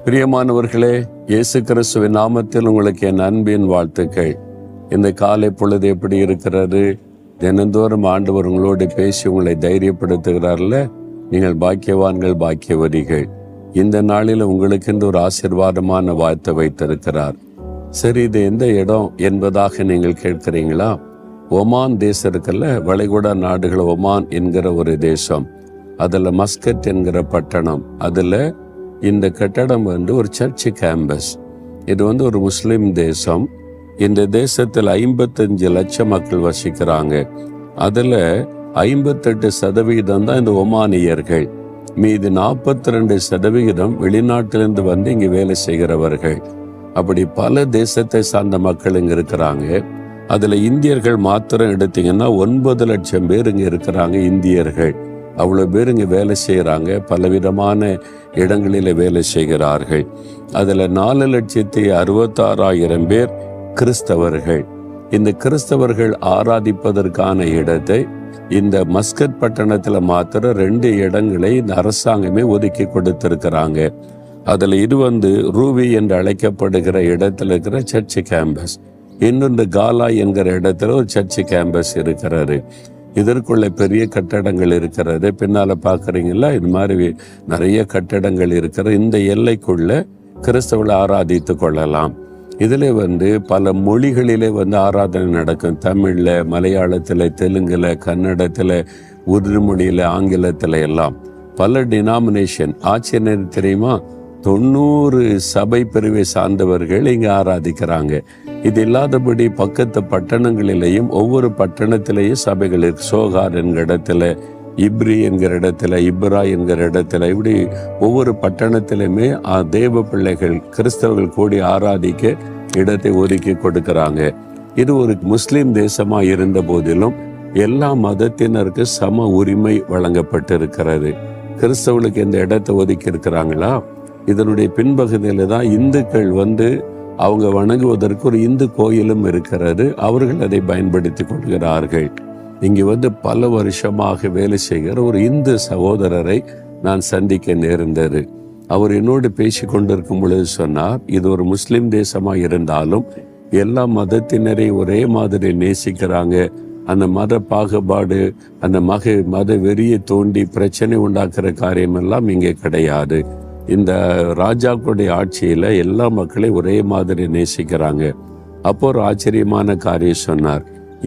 பிரியமானவர்களே, இயேசு கிறிஸ்துவின் நாமத்தில் உங்களுக்கு என் அன்பின் வாழ்த்துக்கள். இந்த காலை பொழுது எப்படி இருக்கிறது? தினந்தோறும் ஆண்டவர் உங்களோடு பேசி உங்களை தைரியப்படுத்துகிறார்ல. நீங்கள் பாக்கியவான்கள், பாக்கியவதிகள். இந்த நாளில் உங்களுக்கு இந்த ஒரு ஆசீர்வாதமான வாழ்த்தை வைத்திருக்கிறார். சரி, இது எந்த இடம் என்பதாக நீங்கள் கேட்கிறீங்களா? ஒமான் தேசம் இருக்குல்ல, வளைகுடா நாடுகள் ஒமான் என்கிற ஒரு தேசம். அதில் மஸ்கட் என்கிற பட்டணம். அதில் இந்த கட்டடம் ஒரு சர்ச் கேம்பஸ். இது ஒரு முஸ்லிம் தேசம். இந்த தேசத்தில் 55 லட்சம் மக்கள் வசிக்கிறாங்க. அதில் 58% தான் இந்த ஒமானியர்கள். மீது 42% வெளிநாட்டிலிருந்து வந்து இங்கே வேலை செய்கிறவர்கள். அப்படி பல தேசத்தை சார்ந்த மக்கள் இங்கே இருக்கிறாங்க. அதில் இந்தியர்கள் மாத்திரம் எடுத்தீங்கன்னா 9 லட்சம் பேர் இங்கே இருக்கிறாங்க. இந்தியர்கள் அவ்வளோ பேர் இங்கே வேலை செய்கிறாங்க. பலவிதமான இடங்களில் வேலை செய்கிறார்கள். அதில் 4,66,000 பேர் கிறிஸ்தவர்கள். இந்த கிறிஸ்தவர்கள் ஆராதிப்பதற்கான இடத்தை இந்த மஸ்கட் பட்டணத்தில் மாத்திரம் 2 இடங்களை இந்த அரசாங்கமே ஒதுக்கி கொடுத்திருக்கிறாங்க. அதில் இது ரூவி என்று அழைக்கப்படுகிற இடத்துல இருக்கிற சர்ச் கேம்பஸ். இன்னொன்று காலா என்கிற இடத்துல ஒரு சர்ச் கேம்பஸ் இருக்கிறாரு. இதற்குள்ள பெரிய கட்டடங்கள் இருக்கிறது. பின்னால பார்க்குறீங்களா, இது மாதிரி நிறைய கட்டடங்கள் இருக்கிற இந்த எல்லைக்குள்ள கிறிஸ்தவர்களை ஆராதித்து கொள்ளலாம். இதில் பல மொழிகளிலே ஆராதனை நடக்கும். தமிழில், மலையாளத்தில், தெலுங்கில், கன்னடத்தில், உருது மொழியில், ஆங்கிலத்தில் எல்லாம் பல டினாமினேஷன். ஆச்சரியம் தெரியுமா? 90 சபை பிரிவை சார்ந்தவர்கள் இங்கே ஆராதிக்கிறாங்க. இது இல்லாதபடி பக்கத்து பட்டணங்களிலேயும் ஒவ்வொரு பட்டணத்திலேயும் சபைகள் இருக்கு. சோகார் என்கிற இடத்துல, இப்ரி என்கிற இடத்துல, இப்ரா என்கிற இடத்துல, இப்படி ஒவ்வொரு பட்டணத்திலுமே தேவ பிள்ளைகள், கிறிஸ்தவர்கள் கூடி ஆராதிக்க இடத்தை ஒதுக்கி கொடுக்கிறாங்க. இது ஒரு முஸ்லிம் தேசமா இருந்த போதிலும் எல்லா மதத்தினருக்கு சம உரிமை வழங்கப்பட்டிருக்கிறது. கிறிஸ்தவர்களுக்கு இந்த இடத்தை ஒதுக்கி இருக்கிறாங்களா? இதனுடைய பின்பகுதியில் தான் இந்துக்கள் அவங்க வணங்குவதற்கு ஒரு இந்து கோயிலும் இருக்கிறது. அவர்கள் அதை பயன்படுத்தி கொள்கிறார்கள். இங்கே பல வருஷமாக வேலை செய்கிற ஒரு இந்து சகோதரரை நான் சந்திக்க நேர்ந்தது. அவர் என்னோடு பேசி கொண்டிருக்கும் பொழுது சொன்னார், இது ஒரு முஸ்லிம் தேசமாக இருந்தாலும் எல்லா மதத்தினரையும் ஒரே மாதிரி நேசிக்கிறாங்க. அந்த மத பாகுபாடு, அந்த மத வெறியை தோண்டி பிரச்சனை உண்டாக்குற காரியமெல்லாம் இங்கே கிடையாது. இந்த ராஜாக்களுடைய ஆட்சியில் எல்லா மக்களையும் ஒரே மாதிரி நேசிக்கிறாங்க. அப்போ ஒரு ஆச்சரியமான காரியம் சொன்னார்.